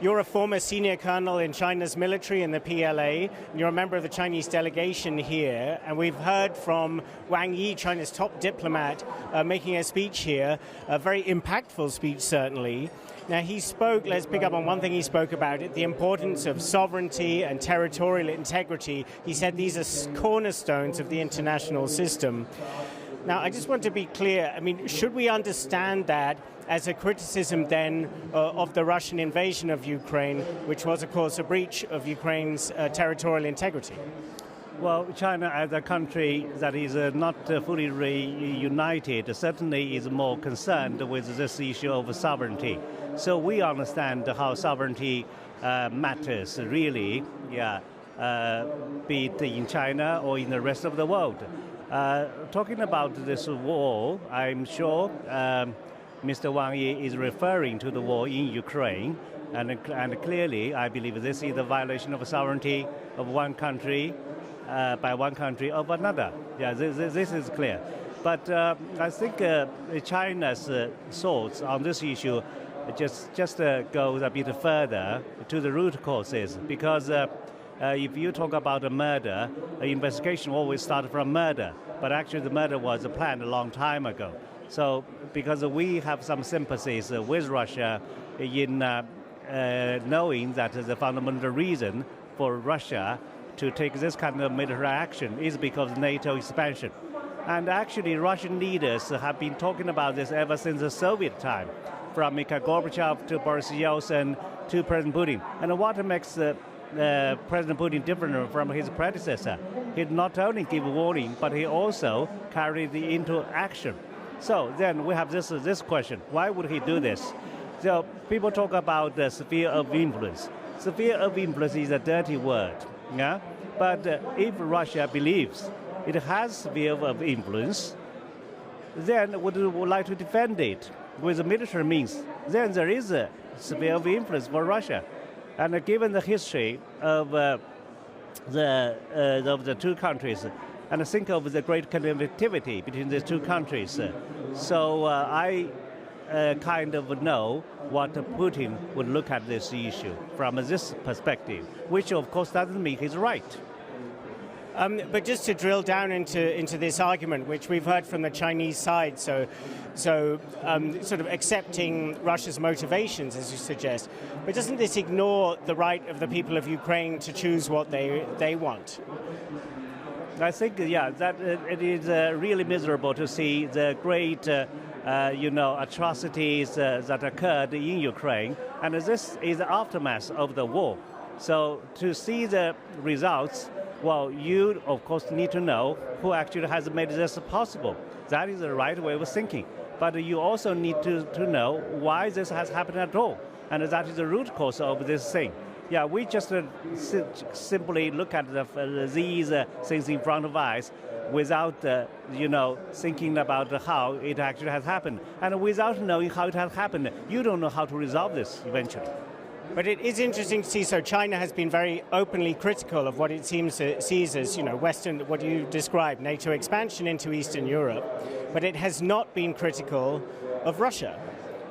You're a former senior colonel in China's military in the PLA. You're a member of the Chinese delegation here, and we've heard from Wang Yi, China's top diplomat, making a speech here, a very impactful speech, certainly. Now, he spoke, let's pick up on one thing he spoke about, the importance of sovereignty and territorial integrity. He said these are cornerstones of the international system. Now, I just want to be clear, I mean, should we understand that as a criticism then of the Russian invasion of Ukraine, which was, of course, a breach of Ukraine's territorial integrity? Well, China as a country that is not fully reunited certainly is more concerned with this issue of sovereignty. So we understand how sovereignty matters really, be it in China or in the rest of the world. Talking about this war, I'm sure Mr. Wang Yi is referring to the war in Ukraine, and clearly I believe this is a violation of sovereignty of one country by one country of another. Yeah, this is clear. But I think China's thoughts on this issue just goes a bit further to the root causes, because if you talk about a murder, the investigation always starts from murder, but actually the murder was planned a long time ago. So because we have some sympathies with Russia in knowing that the fundamental reason for Russia to take this kind of military action is because of NATO expansion. And actually Russian leaders have been talking about this ever since the Soviet time, from Mikhail Gorbachev to Boris Yeltsin to President Putin. And what makes President Putin different from his predecessor? He not only gave warning, but he also carried it into action. So then we have this question: why would he do this? So people talk about the sphere of influence. Sphere of influence is a dirty word, yeah. But if Russia believes it has sphere of influence, then would like to defend it with military means, then there is a sphere of influence for Russia. And given the history of the two countries, and think of the great connectivity between the two countries, so I kind of know what Putin would look at this issue from this perspective, which of course doesn't mean he's right. But just to drill down into this argument, which we've heard from the Chinese side, so sort of accepting Russia's motivations, as you suggest, but doesn't this ignore the right of the people of Ukraine to choose what they want? I think, yeah, that it is really miserable to see the great, atrocities that occurred in Ukraine, and this is the aftermath of the war. So to see the results, well, you, of course, need to know who actually has made this possible. That is the right way of thinking. But you also need to know why this has happened at all. And that is the root cause of this thing. Yeah, we just simply look at these things in front of us without, thinking about how it actually has happened. And without knowing how it has happened, you don't know how to resolve this eventually. But it is interesting to see, so China has been very openly critical of what it seems to sees as, Western, what you described, NATO expansion into Eastern Europe. But it has not been critical of Russia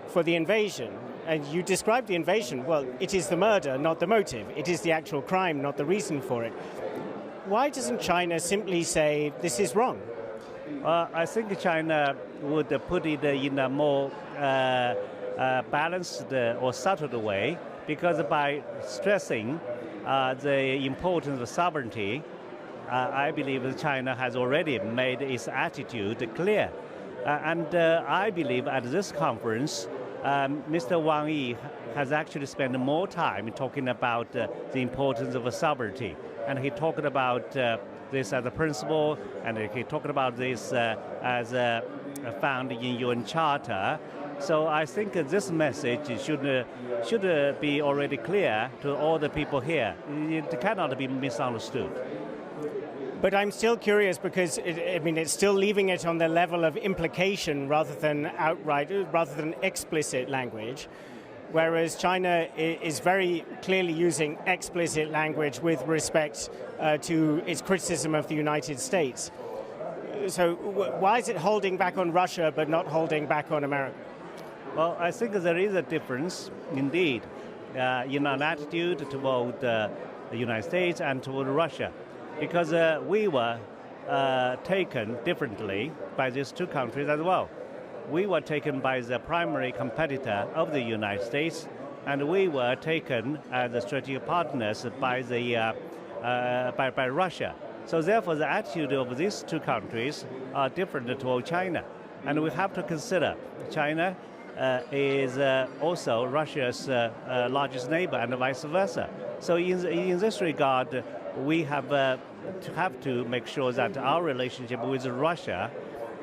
for the invasion. And you described the invasion, well, it is the murder, not the motive. It is the actual crime, not the reason for it. Why doesn't China simply say, this is wrong? I think China would put it in a more balanced or subtle way, because by stressing the importance of sovereignty, I believe that China has already made its attitude clear. And I believe at this conference, Mr. Wang Yi has actually spent more time talking about the importance of sovereignty. And he talked about this as a principle, and he talked about this as found in UN Charter. So I think this message should be already clear to all the people here. It cannot be misunderstood. But I'm still curious because, it's still leaving it on the level of implication rather than explicit language, whereas China is very clearly using explicit language with respect to its criticism of the United States. So why is it holding back on Russia but not holding back on America? Well, I think there is a difference, indeed. in an attitude toward the United States and toward Russia, because we were taken differently by these two countries as well. We were taken by the primary competitor of the United States, and we were taken as the strategic partners by by Russia. So therefore, the attitude of these two countries are different toward China, and we have to consider China is also Russia's largest neighbor, and vice versa. So in this regard, we have to make sure that our relationship with Russia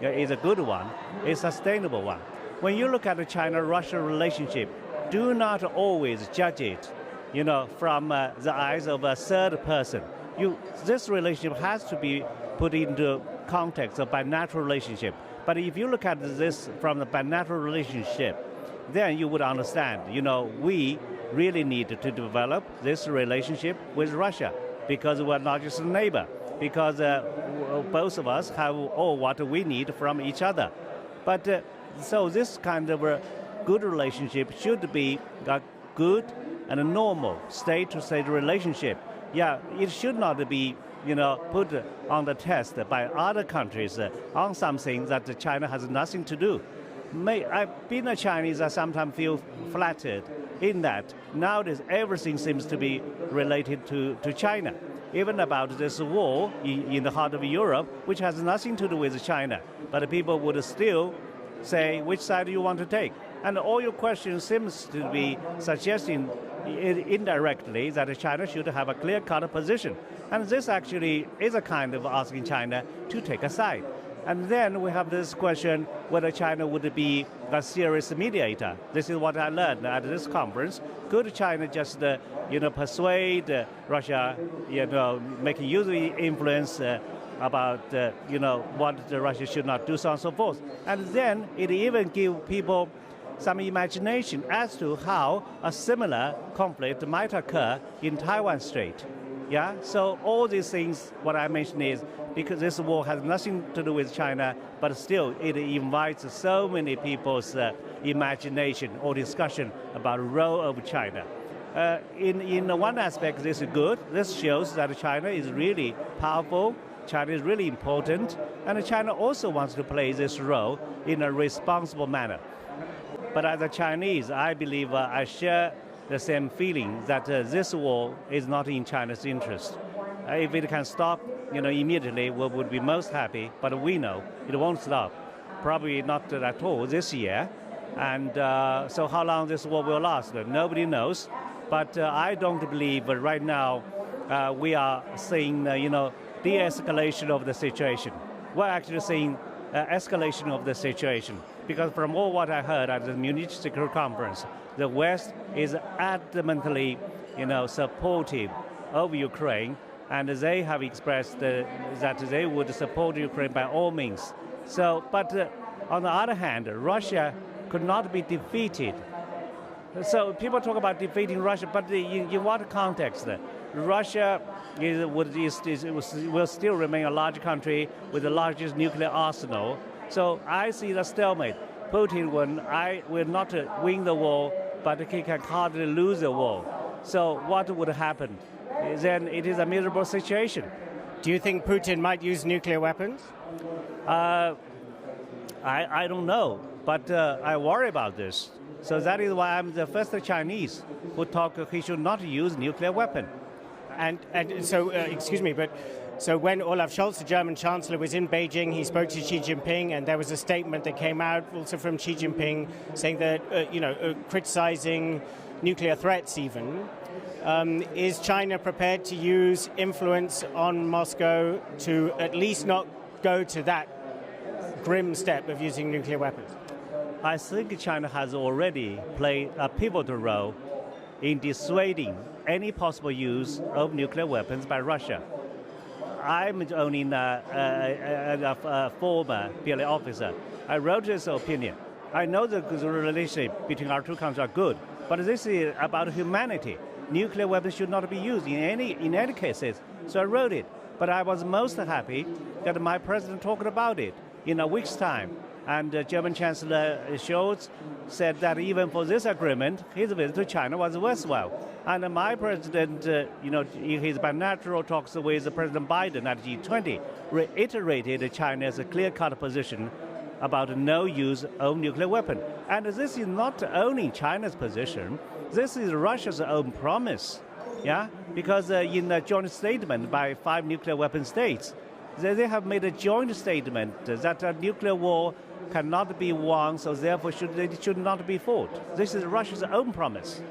is a good one, a sustainable one. When you look at the China-Russia relationship, do not always judge it, from the eyes of a third person. This relationship has to be put into context of bilateral relationship. But if you look at this from the bilateral relationship, then you would understand, we really need to develop this relationship with Russia because we're not just a neighbor, because both of us have all what we need from each other. But so this kind of a good relationship should be a good and a normal state-to-state relationship. Yeah, it should not be put on the test by other countries on something that China has nothing to do. Being a Chinese, I sometimes feel flattered in that nowadays everything seems to be related to China. Even about this war in the heart of Europe, which has nothing to do with China, but people would still say which side you want to take. And all your questions seems to be suggesting indirectly that China should have a clear-cut position. And this actually is a kind of asking China to take a side. And then we have this question whether China would be a serious mediator. This is what I learned at this conference. Could China just, persuade Russia, making use of influence about, what Russia should not do, so on and so forth. And then it even give people some imagination as to how a similar conflict might occur in Taiwan Strait. Yeah, so all these things, what I mentioned is, because this war has nothing to do with China, but still it invites so many people's imagination or discussion about the role of China. In one aspect, this is good. This shows that China is really powerful, China is really important, and China also wants to play this role in a responsible manner. But as a Chinese, I believe I share the same feeling that this war is not in China's interest. If it can stop, immediately, we would be most happy. But we know it won't stop. Probably not at all this year. And so how long this war will last, nobody knows. But I don't believe right now we are seeing, de-escalation of the situation. We're actually seeing escalation of the situation. Because from all what I heard at the Munich Security Conference, the West is adamantly, supportive of Ukraine, and they have expressed that they would support Ukraine by all means. So, but on the other hand, Russia could not be defeated. So people talk about defeating Russia, but in what context? Russia will still remain a large country with the largest nuclear arsenal. So I see the stalemate. Putin will not win the war, but he can hardly lose the war. So what would happen? Then it is a miserable situation. Do you think Putin might use nuclear weapons? I don't know, but I worry about this. So that is why I'm the first Chinese who talk he should not use nuclear weapon. And so, excuse me, but so when Olaf Scholz, the German Chancellor, was in Beijing, he spoke to Xi Jinping, and there was a statement that came out also from Xi Jinping saying that, criticizing nuclear threats even. Is China prepared to use influence on Moscow to at least not go to that grim step of using nuclear weapons? I think China has already played a pivotal role in dissuading any possible use of nuclear weapons by Russia. I'm only a former PLA officer. I wrote this opinion. I know the relationship between our two countries are good, but this is about humanity. Nuclear weapons should not be used in any cases. So I wrote it. But I was most happy that my president talked about it in a week's time. And German Chancellor Scholz said that even for this agreement, his visit to China was worthwhile. And my president, in his bilateral talks with President Biden at G20, reiterated China's clear-cut position about no use of nuclear weapon. And this is not only China's position, this is Russia's own promise. Yeah, because in a joint statement by 5 nuclear weapon states, they have made a joint statement that a nuclear war cannot be won, so therefore it should not be fought. This is Russia's own promise.